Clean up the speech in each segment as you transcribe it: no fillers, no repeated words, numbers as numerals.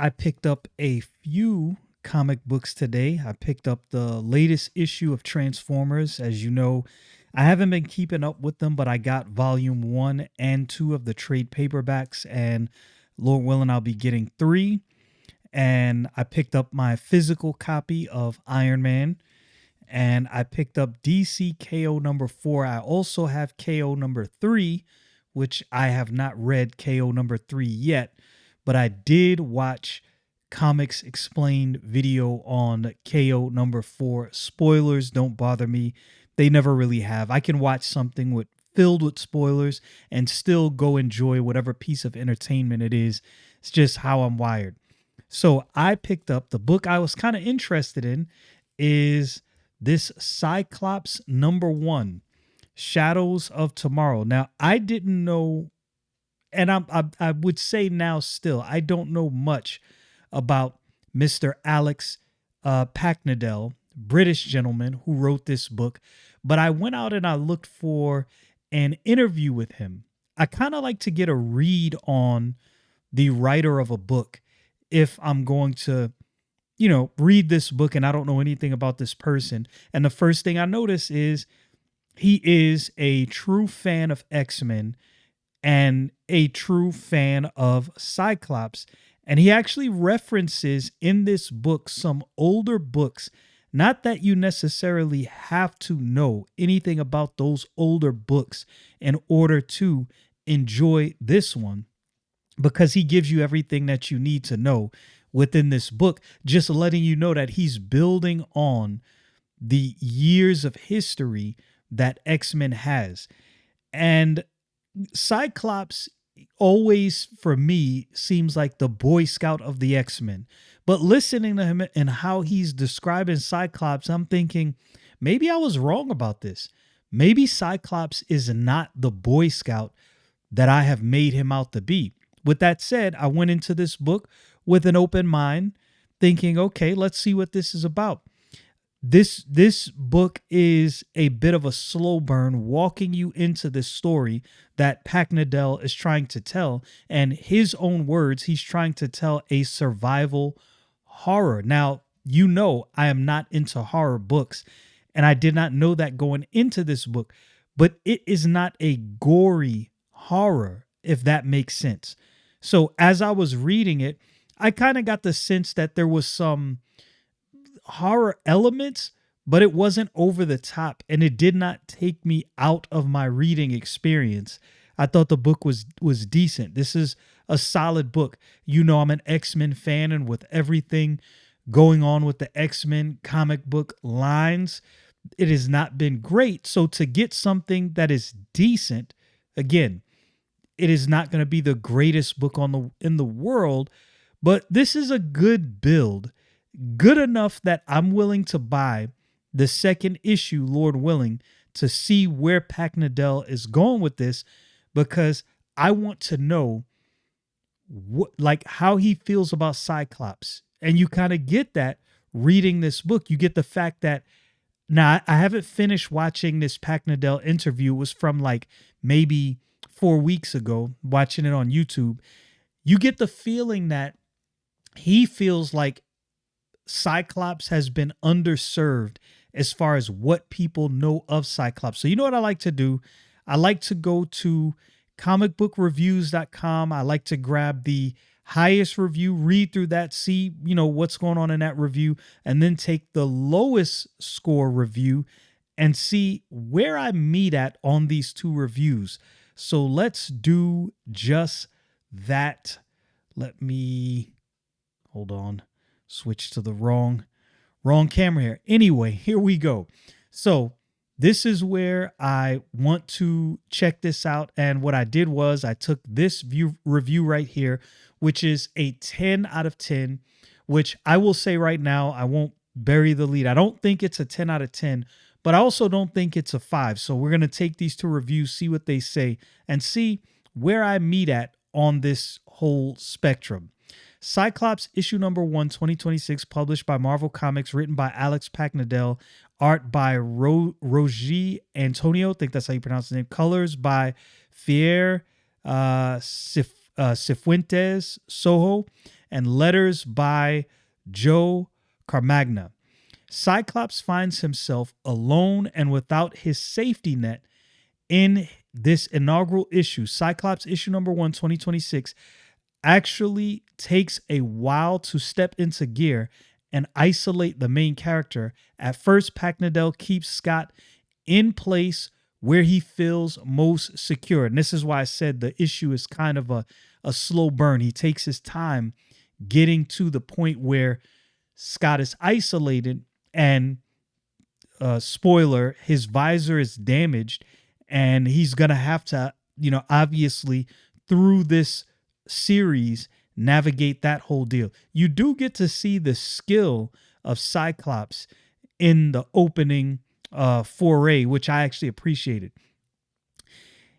I picked up a few comic books today. I picked up the latest issue of Transformers. As you know, I haven't been keeping up with them, but I got volume 1 and 2 of the trade paperbacks, and Lord willing, I'll be getting 3. And I picked up my physical copy of Iron Man, and I picked up DC K.O. number 4. I also have K.O. number 3, which I have not read K.O. number 3 yet, but I did watch Comics Explained video on K.O. number 4. Spoilers don't bother me. They never really have. I can watch something filled with spoilers and still go enjoy whatever piece of entertainment it is. It's just how I'm wired. So I picked up the book I was kind of interested in is this Cyclops number 1, Shadows of Tomorrow. Now, I didn't know, and I would say now still, I don't know much about Mr. Alex Paknadel, British gentleman who wrote this book, but I went out and I looked for an interview with him. I kind of like to get a read on the writer of a book if I'm going to read this book and I don't know anything about this person. And the first thing I notice is he is a true fan of X-Men and a true fan of Cyclops. And he actually references in this book some older books. Not that you necessarily have to know anything about those older books in order to enjoy this one, because he gives you everything that you need to know within this book, just letting you know that he's building on the years of history that X-Men has. And Cyclops always, for me, seems like the Boy Scout of the X-Men. But listening to him and how he's describing Cyclops, I'm thinking, maybe I was wrong about this. Maybe Cyclops is not the Boy Scout that I have made him out to be. With that said, I went into this book with an open mind, thinking, okay, let's see what this is about. This book is a bit of a slow burn, walking you into this story that Paknadel is trying to tell. And his own words, he's trying to tell a survival horror. Now, I am not into horror books, and I did not know that going into this book, but it is not a gory horror, if that makes sense. So as I was reading it, I kind of got the sense that there was some horror elements, but it wasn't over the top, and it did not take me out of my reading experience. I thought the book was decent. This is a solid book. I'm an X-Men fan, and with everything going on with the X-Men comic book lines, it has not been great. So to get something that is decent, again, it is not going to be the greatest book in the world, but this is a good build. Good enough that I'm willing to buy the second issue, Lord willing, to see where Paknadel is going with this, because I want to know how he feels about Cyclops. And you kind of get that reading this book. You get the fact that, now I haven't finished watching this Paknadel interview. It was from maybe 4 weeks ago, watching it on YouTube. You get the feeling that he feels like Cyclops has been underserved as far as what people know of Cyclops. So you know what I like to do? I like to go to comicbookreviews.com. I like to grab the highest review, read through that, see, what's going on in that review, and then take the lowest score review and see where I meet at on these two reviews. So let's do just that. Let me, hold on, switch to the wrong camera here. Anyway, here we go. So this is where I want to check this out. And what I did was I took this review right here, which is a 10 out of 10, which I will say right now, I won't bury the lead. I don't think it's a 10 out of 10, but I also don't think it's a 5. So we're going to take these two reviews, see what they say, and see where I meet at on this whole spectrum. Cyclops issue number 1, 2026, published by Marvel Comics, written by Alex Paknadel, art by Rogê Antônio, I think that's how you pronounce the name, colors by Fer Sifuentes Soho, and letters by Joe Caramagna. Cyclops finds himself alone and without his safety net in this inaugural issue. Cyclops issue number 1, 2026, actually takes a while to step into gear and isolate the main character. At first, Paknadel keeps Scott in place where he feels most secure. And this is why I said the issue is kind of a slow burn. He takes his time getting to the point where Scott is isolated and spoiler, his visor is damaged and he's going to have to, obviously through this series, navigate that whole deal. You do get to see the skill of Cyclops in the opening foray, which I actually appreciated.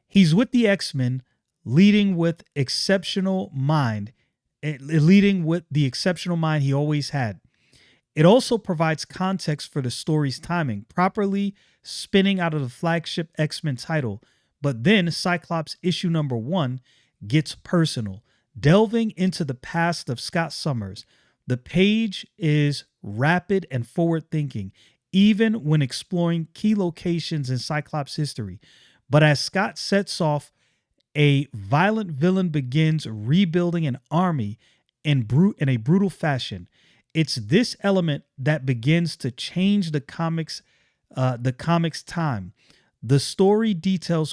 He's with the X-Men, leading with the exceptional mind he always had. It also provides context for the story's timing, properly spinning out of the flagship X-Men title. But then Cyclops issue number 1 gets personal, delving into the past of Scott Summers. The page is rapid and forward-thinking, even when exploring key locations in Cyclops history. But as Scott sets off, a violent villain begins rebuilding an army in a brutal fashion. It's this element that begins to change the comics time. The story details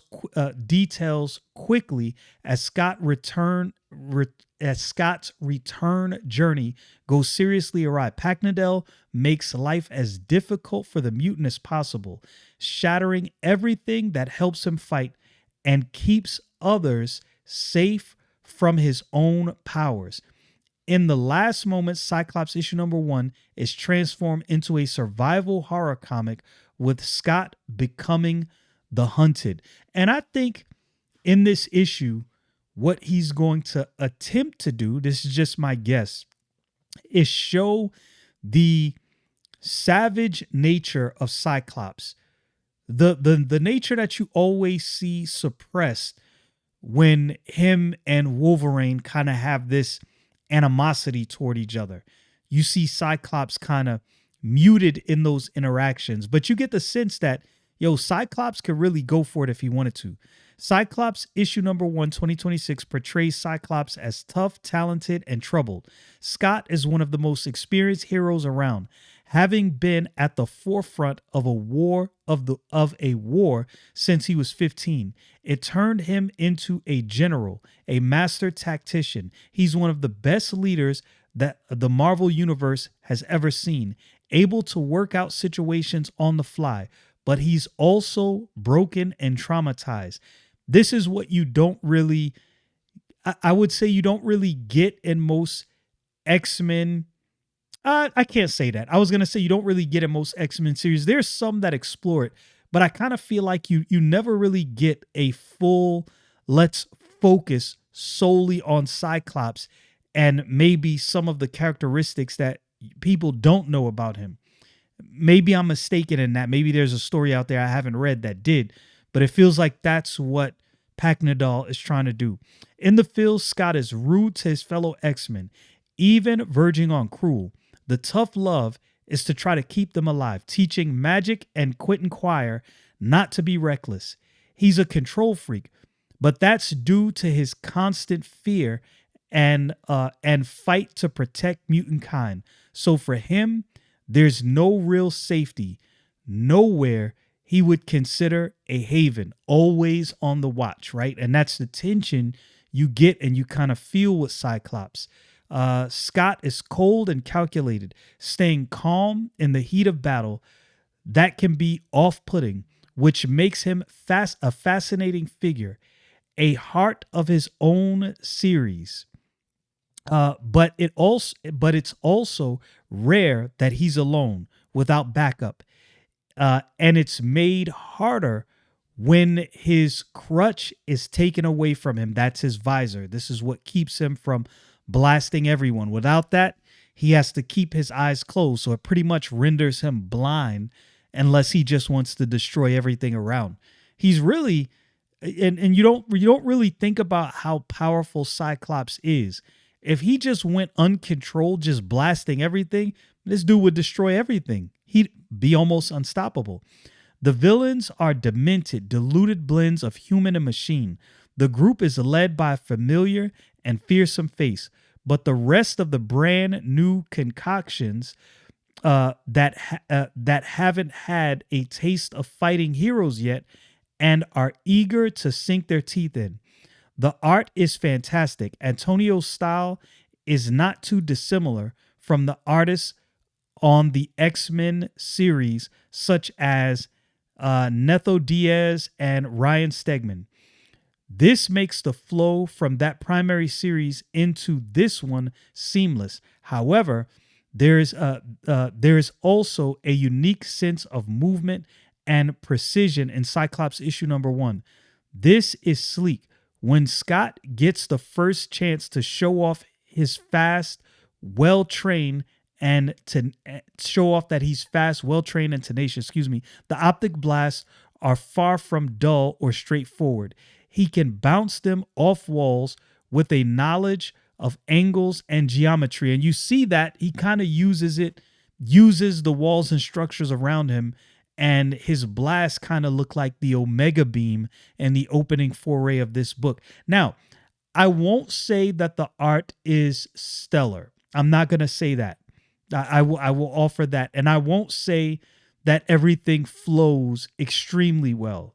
quickly as Scott's return journey goes seriously awry. Paknadel makes life as difficult for the mutant as possible, shattering everything that helps him fight and keeps others safe from his own powers. In the last moment, Cyclops issue number 1 is transformed into a survival horror comic with Scott becoming the hunted. And I think in this issue, what he's going to attempt to do, this is just my guess, is show the savage nature of Cyclops. The nature that you always see suppressed when him and Wolverine kind of have this animosity toward each other. You see Cyclops kind of muted in those interactions, but you get the sense that, Cyclops could really go for it if he wanted to. Cyclops issue number 1, 2026 portrays Cyclops as tough, talented, and troubled. Scott is one of the most experienced heroes around, having been at the forefront of a war since he was 15. It turned him into a general, a master tactician. He's one of the best leaders that the Marvel Universe has ever seen, able to work out situations on the fly, but he's also broken and traumatized. This is what you don't really, I would say you don't really get in most X-Men. I can't say that. I was going to say you don't really get in most X-Men series. There's some that explore it, but I kind of feel like you never really get a full, let's focus solely on Cyclops and maybe some of the characteristics that people don't know about him. Maybe I'm mistaken in that. Maybe there's a story out there I haven't read that did, but it feels like that's what Paknadel is trying to do. In the field, Scott is rude to his fellow X-Men, even verging on cruel. The tough love is to try to keep them alive, teaching Magic and Quentin Quire not to be reckless. He's a control freak, but that's due to his constant fear and fight to protect mutant kind. So for him, there's no real safety, nowhere he would consider a haven, always on the watch, right? And that's the tension you get and you kind of feel with Cyclops. Scott is cold and calculated, staying calm in the heat of battle. That can be off-putting, which makes him a fascinating figure, a heart of his own series. But it's also rare that he's alone without backup. And it's made harder when his crutch is taken away from him. That's his visor. This is what keeps him from blasting everyone. Without that, he has to keep his eyes closed. So it pretty much renders him blind unless he just wants to destroy everything around. He's really, and you don't really think about how powerful Cyclops is If he just went uncontrolled, just blasting everything, this dude would destroy everything. He'd be almost unstoppable. The villains are demented, diluted blends of human and machine. The group is led by a familiar and fearsome face, but the rest of the brand new concoctions that haven't had a taste of fighting heroes yet and are eager to sink their teeth in. The art is fantastic. Antonio's style is not too dissimilar from the artists on the X-Men series, such as Netho Diaz and Ryan Stegman. This makes the flow from that primary series into this one seamless. However, there is also a unique sense of movement and precision in Cyclops issue number 1. This is sleek. When Scott gets the first chance to show off his fast, well-trained, and to show off that he's fast, well-trained, and tenacious, the optic blasts are far from dull or straightforward. He can bounce them off walls with a knowledge of angles and geometry. And you see that he kind of uses the walls and structures around him, and his blasts kind of look like the Omega Beam in the opening foray of this book. Now, I won't say that the art is stellar. I'm not going to say that. I will offer that. And I won't say that everything flows extremely well.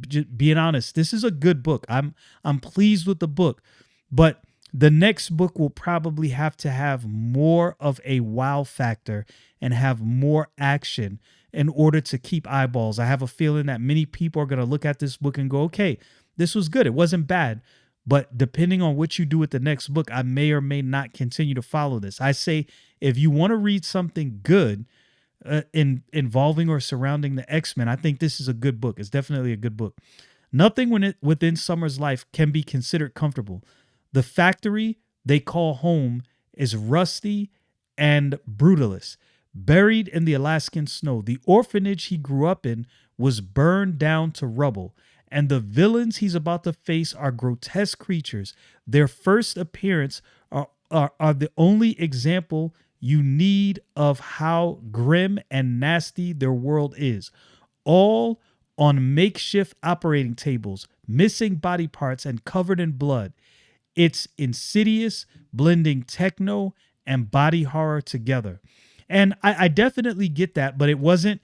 Just being honest, this is a good book. I'm pleased with the book, but the next book will probably have to have more of a wow factor and have more action in order to keep eyeballs. I have a feeling that many people are going to look at this book and go, okay, this was good. It wasn't bad. But depending on what you do with the next book, I may or may not continue to follow this. I say, if you want to read something good involving or surrounding the X-Men, I think this is a good book. It's definitely a good book. Nothing within Summer's life can be considered comfortable. The factory they call home is rusty and brutalist, buried in the Alaskan snow. The orphanage he grew up in was burned down to rubble, and the villains he's about to face are grotesque creatures. Their first appearance are the only example you need of how grim and nasty their world is. All on makeshift operating tables, missing body parts, and covered in blood. It's insidious, blending techno and body horror together. And I definitely get that, but it wasn't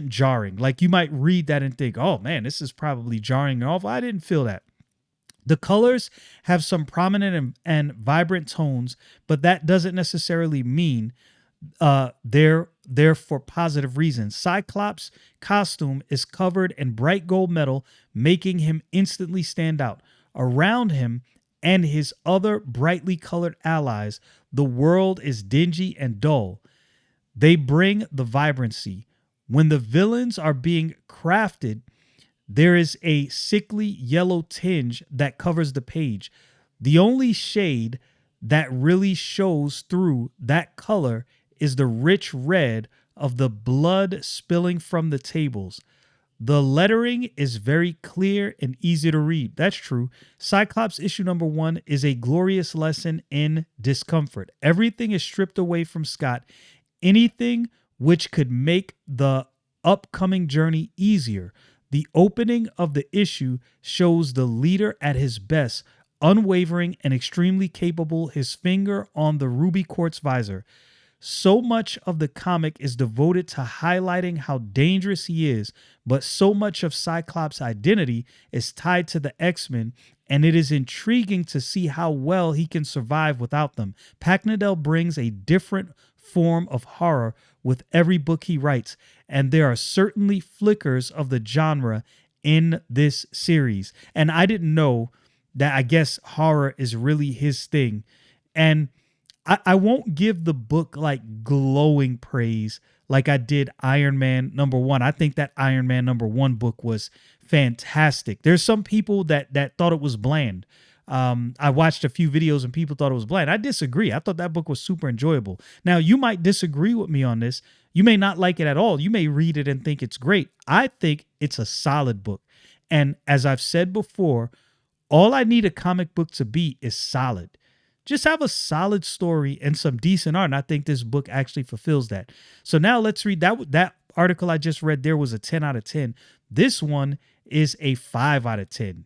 jarring. Like, you might read that and think, oh man, this is probably jarring and awful. I didn't feel that. The colors have some prominent and vibrant tones, but that doesn't necessarily mean they're for positive reasons. Cyclops' costume is covered in bright gold metal, making him instantly stand out. Around him and his other brightly colored allies, the world is dingy and dull. They bring the vibrancy. When the villains are being crafted, there is a sickly yellow tinge that covers the page. The only shade that really shows through that color is the rich red of the blood spilling from the tables. The lettering is very clear and easy to read. That's true. Cyclops issue number 1 is a glorious lesson in discomfort. Everything is stripped away from Scott. Anything which could make the upcoming journey easier. The opening of the issue shows the leader at his best, unwavering and extremely capable, his finger on the ruby quartz visor. So much of the comic is devoted to highlighting how dangerous he is, but so much of Cyclops' identity is tied to the X-Men, and it is intriguing to see how well he can survive without them. Paknadel brings a different form of horror with every book he writes, and there are certainly flickers of the genre in this series. And I didn't know that. I guess horror is really his thing. And I won't give the book like glowing praise like I did Iron Man number 1. I think that Iron Man number 1 book was fantastic. There's some people that thought it was bland. I watched a few videos and people thought it was bland. I disagree. I thought that book was super enjoyable. Now, you might disagree with me on this. You may not like it at all. You may read it and think it's great. I think it's a solid book. And as I've said before, All I need a comic book to be is solid. Just have a solid story and some decent art. And I think this book actually fulfills that. So now let's read that article I just read. There was a 10 out of 10. This one is a 5 out of 10.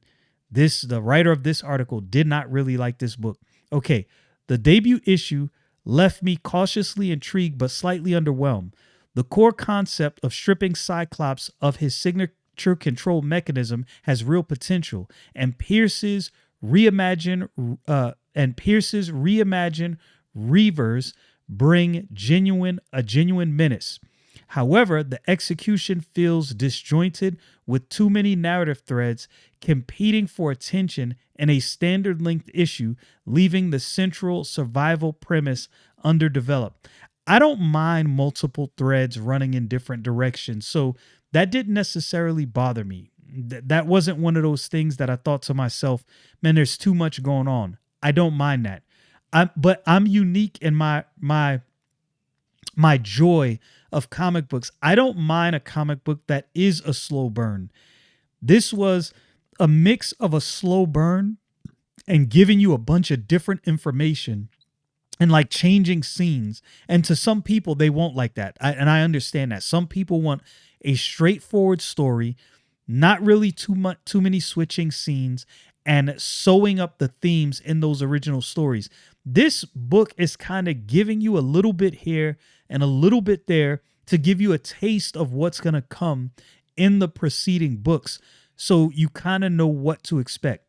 The writer of this article did not really like this book. Okay, the debut issue left me cautiously intrigued but slightly underwhelmed. The core concept of stripping Cyclops of his signature control mechanism has real potential, and Pierce's reimagined Reavers bring a genuine menace. However, the execution feels disjointed with too many narrative threads competing for attention in a standard length issue, leaving the central survival premise underdeveloped. I don't mind multiple threads running in different directions, so that didn't necessarily bother me. That wasn't one of those things that I thought to myself, man, there's too much going on. I don't mind that. But I'm unique in my joy of comic books. I don't mind a comic book that is a slow burn. This was a mix of a slow burn and giving you a bunch of different information and like changing scenes. And to some people, they won't like that. And I understand that. Some people want a straightforward story, not really too many switching scenes, and sewing up the themes in those original stories. This book is kind of giving you a little bit here and a little bit there to give you a taste of what's going to come in the preceding books, so you kind of know what to expect.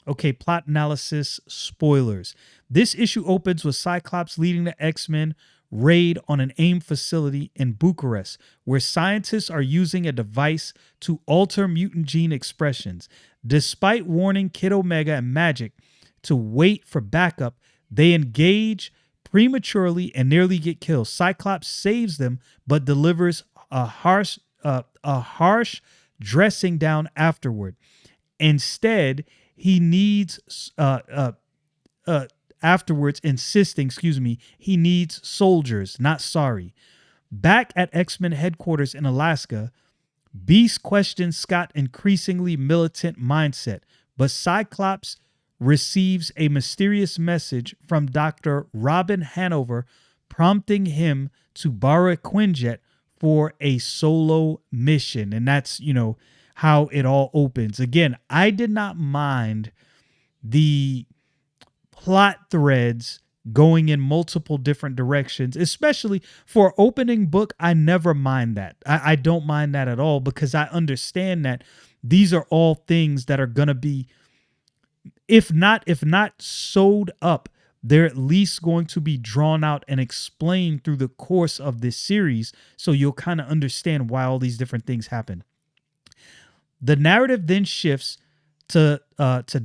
Okay, plot analysis, spoilers. This issue opens with Cyclops leading the X-Men raid on an AIM facility in Bucharest, where scientists are using a device to alter mutant gene expressions. Despite warning Kid Omega and Magic to wait for backup, they engage prematurely and nearly get killed. Cyclops saves them, but delivers a harsh dressing down afterward. Instead, he needs he needs soldiers, not sorry. Back at X-Men headquarters in Alaska, Beast questions Scott's increasingly militant mindset, but Cyclops receives a mysterious message from Dr. Robin Hanover, prompting him to borrow a Quinjet for a solo mission. And that's, how it all opens. Again, I did not mind the plot threads going in multiple different directions, especially for opening book. I never mind that. I don't mind that at all, because I understand that these are all things that are going to be, if not sewed up, they're at least going to be drawn out and explained through the course of this series, so you'll kind of understand why all these different things happen. The narrative then shifts to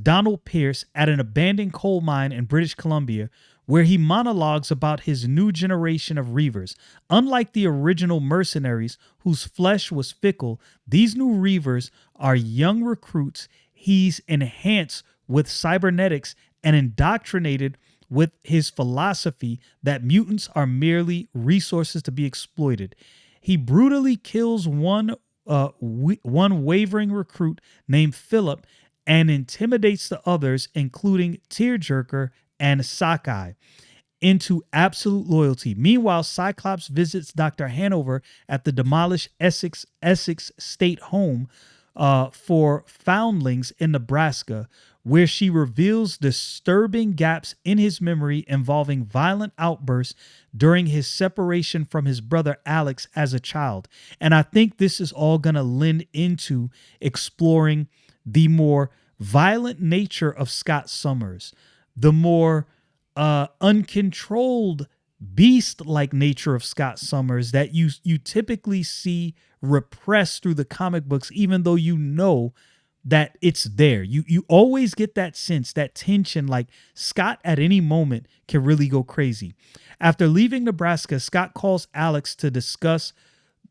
Donald Pierce at an abandoned coal mine in British Columbia, where he monologues about his new generation of Reavers. Unlike the original mercenaries, whose flesh was fickle, these new Reavers are young recruits he's enhanced with cybernetics and indoctrinated with his philosophy that mutants are merely resources to be exploited. He brutally kills one wavering recruit named Philip and intimidates the others, including Tearjerker and Sockeye, into absolute loyalty. Meanwhile, Cyclops visits Dr. Hanover at the demolished Essex State Home for foundlings in Nebraska, where she reveals disturbing gaps in his memory involving violent outbursts during his separation from his brother Alex as a child. And I think this is all going to lend into exploring the more violent nature of Scott Summers, the more uncontrolled beast-like nature of Scott Summers that you typically see repressed through the comic books, even though you know that it's there. You always get that sense, that tension, like Scott at any moment can really go crazy. After leaving Nebraska, Scott calls Alex to discuss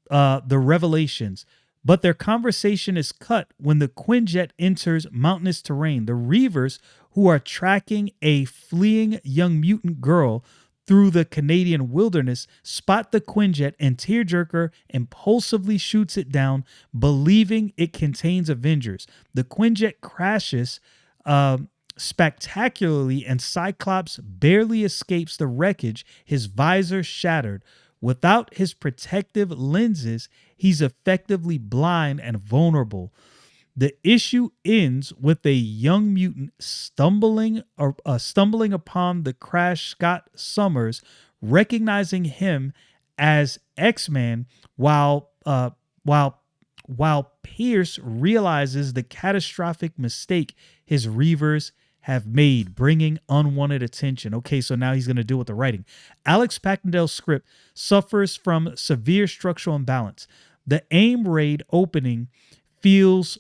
the revelations, but their conversation is cut when the Quinjet enters mountainous terrain. The Reavers, who are tracking a fleeing young mutant girl through the Canadian wilderness, spot the Quinjet, and Tearjerker impulsively shoots it down, believing it contains Avengers. The Quinjet crashes um, spectacularly, and Cyclops barely escapes the wreckage, his visor shattered. Without his protective lenses, he's effectively blind and vulnerable. The issue ends with a young mutant stumbling upon the crash Scott Summers, recognizing him as X-Man, while while Pierce realizes the catastrophic mistake his Reavers have made, bringing unwanted attention. Okay, so now he's going to deal with the writing. Alex Paknadel's script suffers from severe structural imbalance. The AIM raid opening feels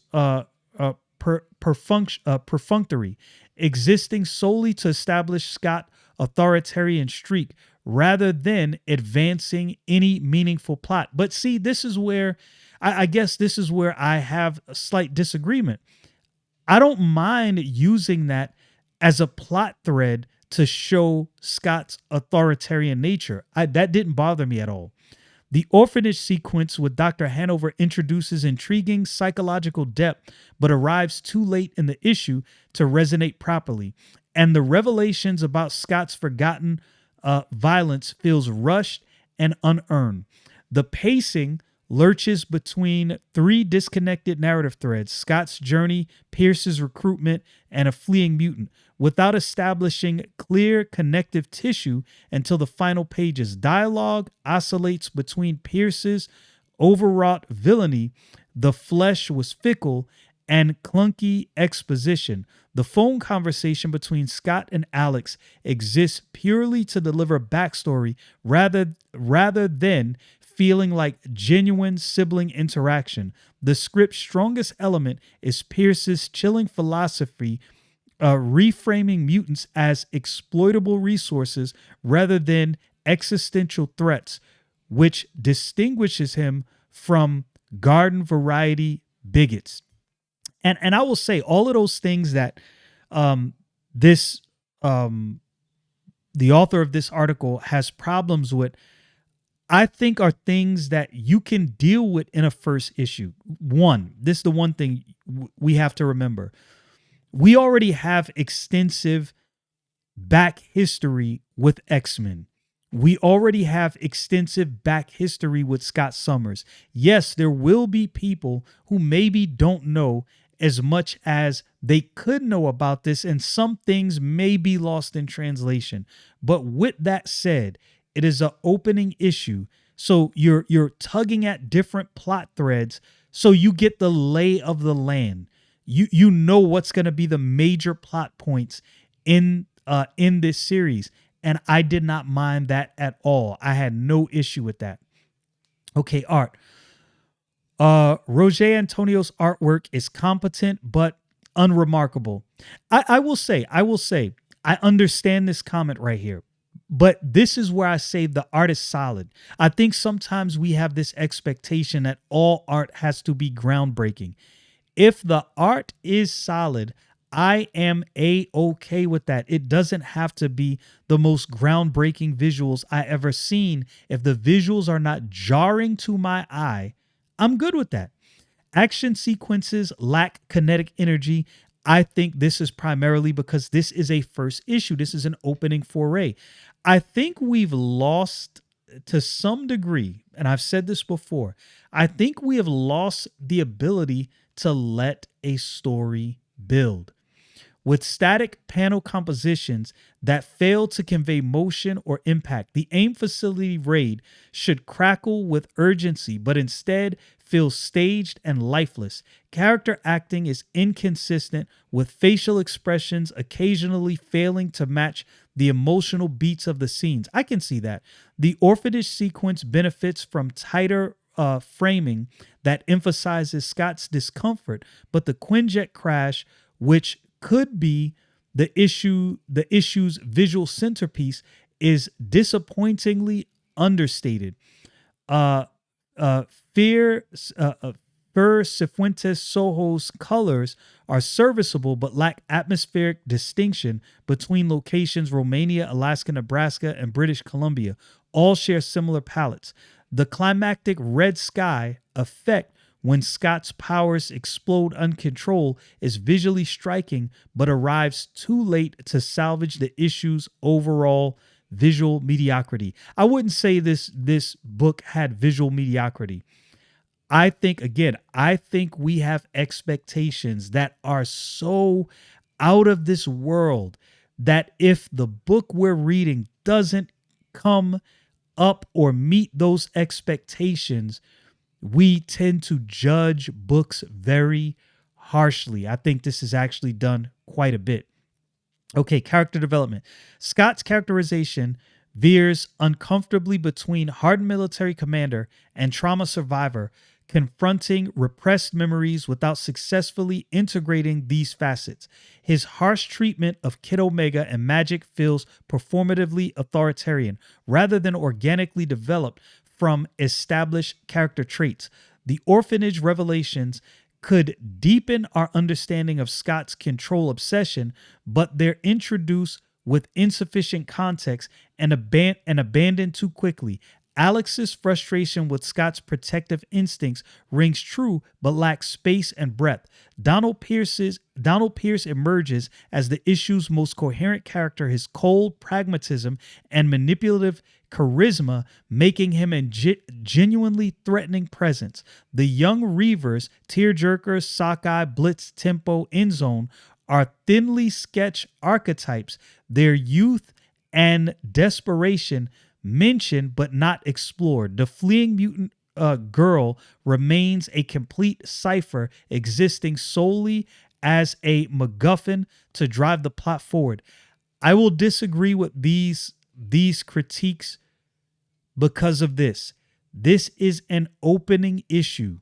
perfunctory, existing solely to establish Scott authoritarian streak rather than advancing any meaningful plot. But see, this is where I guess this is where I have a slight disagreement. I don't mind using that as a plot thread to show Scott's authoritarian nature. That didn't bother me at all. The orphanage sequence with Dr. Hanover introduces intriguing psychological depth, but arrives too late in the issue to resonate properly. And the revelations about Scott's forgotten violence feels rushed and unearned. The pacing lurches between three disconnected narrative threads: Scott's journey, Pierce's recruitment, and a fleeing mutant, without establishing clear connective tissue until the final pages. Dialogue oscillates between Pierce's overwrought villainy, the flesh was fickle, and clunky exposition. The phone conversation between Scott and Alex exists purely to deliver backstory rather than feeling like genuine sibling interaction. The script's strongest element is Pierce's chilling philosophy, reframing mutants as exploitable resources rather than existential threats, which distinguishes him from garden variety bigots. And I will say all of those things that this the author of this article has problems with, I think are things that you can deal with in a first issue. One, this is the one thing we have to remember. We already have extensive back history with X-Men. We already have extensive back history with Scott Summers. Yes, there will be people who maybe don't know as much as they could know about this, and some things may be lost in translation. But with that said, it is an opening issue. So you're tugging at different plot threads so you get the lay of the land. You know what's going to be the major plot points in this series, and I did not mind that at all. I had no issue with that. Okay, art. Rogê Antônio's artwork is competent but unremarkable. I will say, I understand this comment right here. But this is where I say the art is solid. I think sometimes we have this expectation that all art has to be groundbreaking. If the art is solid, I am A-okay with that. It doesn't have to be the most groundbreaking visuals I ever seen. If the visuals are not jarring to my eye, I'm good with that. Action sequences lack kinetic energy. I think this is primarily because this is a first issue. This is an opening foray. I think we've lost to some degree, and I've said this before, I think we have lost the ability to let a story build. With static panel compositions that fail to convey motion or impact, the AIM facility raid should crackle with urgency, but instead feels staged and lifeless. Character acting is inconsistent, with facial expressions occasionally failing to match the emotional beats of the scenes. I can see that. The orphanage sequence benefits from tighter framing that emphasizes Scott's discomfort, but the Quinjet crash, which could be the issue's visual centerpiece, is disappointingly understated. Uh, Fer Sifuentes Soho's colors are serviceable but lack atmospheric distinction between locations. Romania, Alaska, Nebraska, and British Columbia all share similar palettes. The climactic red sky effect when Scott's powers explode uncontrolled is visually striking, but arrives too late to salvage the issue's overall visual mediocrity. I wouldn't say this book had visual mediocrity. I think we have expectations that are so out of this world that if the book we're reading doesn't come up or meet those expectations, we tend to judge books very harshly. I think this is actually done quite a bit. Okay, character development. Scott's characterization veers uncomfortably between hardened military commander and trauma survivor, confronting repressed memories without successfully integrating these facets. His harsh treatment of Kid Omega and Magic feels performatively authoritarian rather than organically developed from established character traits. The orphanage revelations could deepen our understanding of Scott's control obsession, but they're introduced with insufficient context and abandoned too quickly. Alex's frustration with Scott's protective instincts rings true but lacks space and breadth. Donald Pierce emerges as the issue's most coherent character, his cold pragmatism and manipulative charisma making him a genuinely threatening presence. The young Reavers, Tearjerker, Sockeye, Blitz, Tempo, Endzone are thinly sketched archetypes, their youth and desperation mentioned but not explored. The fleeing mutant girl remains a complete cipher, existing solely as a MacGuffin to drive the plot forward. I will disagree with these critiques because of this. This is an opening issue,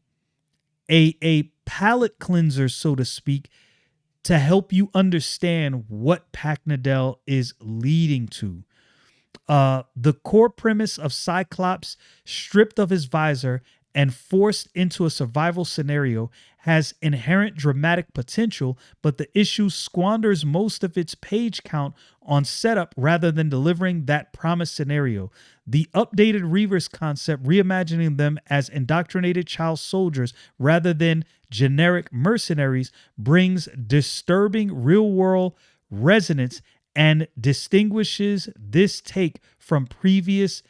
a palate cleanser, so to speak, to help you understand what Paknadel is leading to. The core premise of Cyclops, stripped of his visor and forced into a survival scenario, has inherent dramatic potential, but the issue squanders most of its page count on setup rather than delivering that promised scenario. The updated Reavers concept, reimagining them as indoctrinated child soldiers rather than generic mercenaries, brings disturbing real-world resonance and distinguishes this take from previous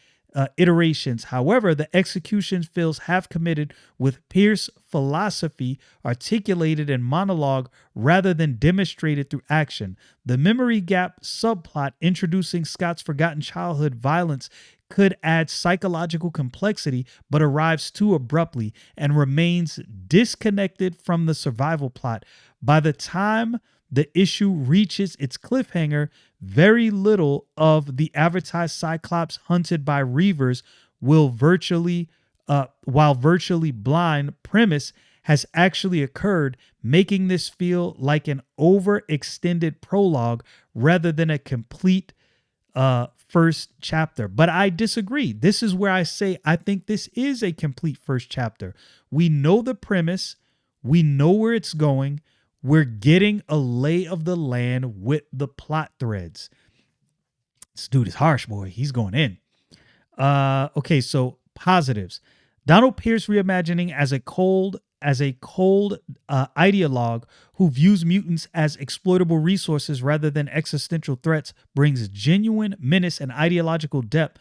iterations. However, the execution feels half-committed, with Pierce's philosophy articulated in monologue rather than demonstrated through action. The memory gap subplot, introducing Scott's forgotten childhood violence, could add psychological complexity, but arrives too abruptly and remains disconnected from the survival plot. By the time the issue reaches its cliffhanger, very little of the advertised Cyclops hunted by Reavers while virtually blind premise has actually occurred, making this feel like an overextended prologue rather than a complete first chapter. But I disagree. This is where I say I think this is a complete first chapter. We know the premise. We know where it's going. We're getting a lay of the land with the plot threads. This dude is harsh, boy. He's going in. Okay, so positives. Donald Pierce reimagining as a cold ideologue who views mutants as exploitable resources rather than existential threats brings genuine menace and ideological depth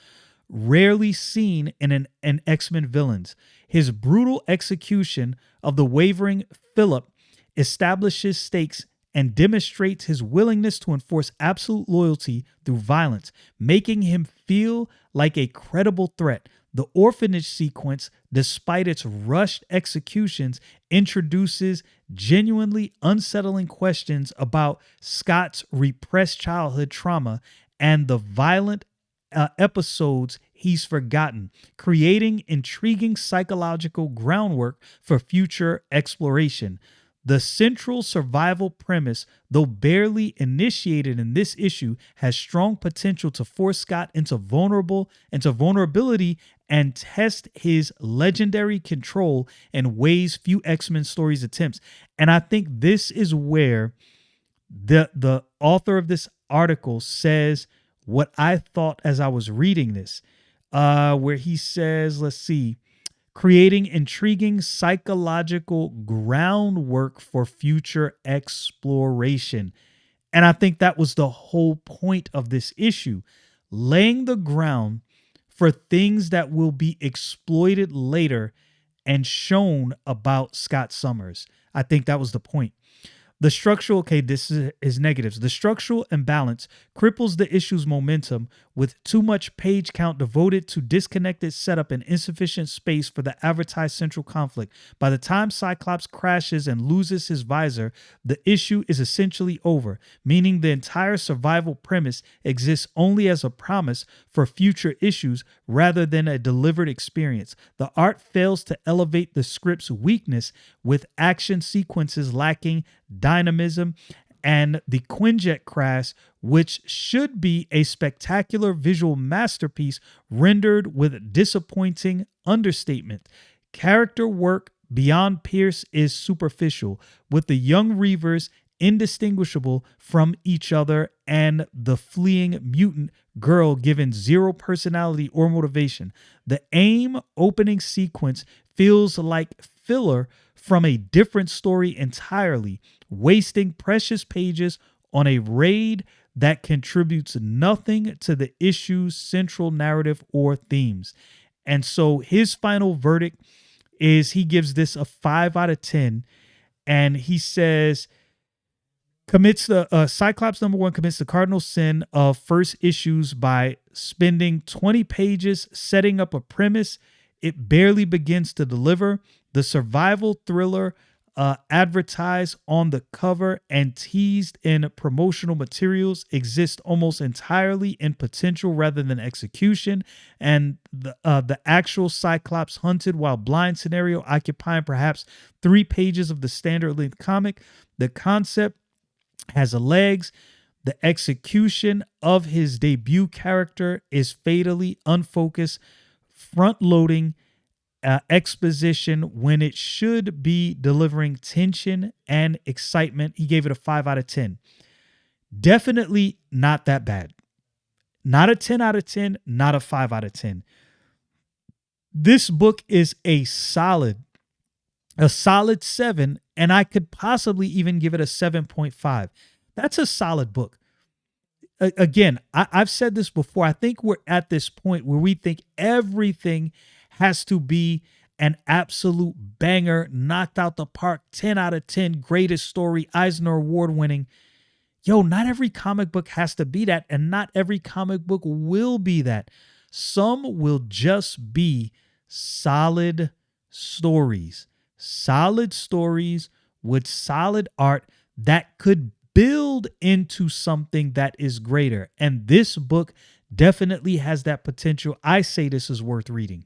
rarely seen in an X-Men villains. His brutal execution of the wavering Philip establishes stakes and demonstrates his willingness to enforce absolute loyalty through violence, making him feel like a credible threat. The orphanage sequence, despite its rushed executions, introduces genuinely unsettling questions about Scott's repressed childhood trauma and the violent episodes he's forgotten, creating intriguing psychological groundwork for future exploration. The central survival premise, though barely initiated in this issue, has strong potential to force Scott into vulnerability and test his legendary control in ways few X-Men stories attempts. And I think this is where the author of this article says what I thought as I was reading this, where he says, let's see, creating intriguing psychological groundwork for future exploration. And I think that was the whole point of this issue, laying the ground for things that will be exploited later and shown about Scott Summers. I think that was the point. The structural, okay, this is his negatives. The structural imbalance cripples the issue's momentum with too much page count devoted to disconnected setup and insufficient space for the advertised central conflict. By the time Cyclops crashes and loses his visor, the issue is essentially over, meaning the entire survival premise exists only as a promise for future issues rather than a delivered experience. The art fails to elevate the script's weakness, with action sequences lacking dynamism, and the Quinjet crash, which should be a spectacular visual masterpiece, rendered with disappointing understatement. Character work beyond Pierce is superficial, with the young Reavers indistinguishable from each other and the fleeing mutant girl given zero personality or motivation. The AIM opening sequence feels like filler from a different story entirely, wasting precious pages on a raid that contributes nothing to the issue's central narrative or themes. And so his final verdict is he gives this a 5 out of 10. And he says, commits the Cyclops #1 commits the cardinal sin of first issues by spending 20 pages setting up a premise it barely begins to deliver. The survival thriller advertised on the cover and teased in promotional materials exists almost entirely in potential rather than execution, and the actual Cyclops hunted while blind scenario occupying perhaps 3 pages of the standard length comic. The concept has legs. The execution of his debut character is fatally unfocused, front-loading exposition when it should be delivering tension and excitement. He gave it a 5 out of 10. Definitely not that bad. Not a 10 out of 10, not a 5 out of 10. This book is a solid 7, and I could possibly even give it a 7.5. That's a solid book. Again, I've said this before. I think we're at this point where we think everything has to be an absolute banger, knocked out the park, 10 out of 10, greatest story, Eisner Award winning. Yo, not every comic book has to be that, and not every comic book will be that. Some will just be solid stories with solid art that could build into something that is greater. And this book definitely has that potential. I say this is worth reading.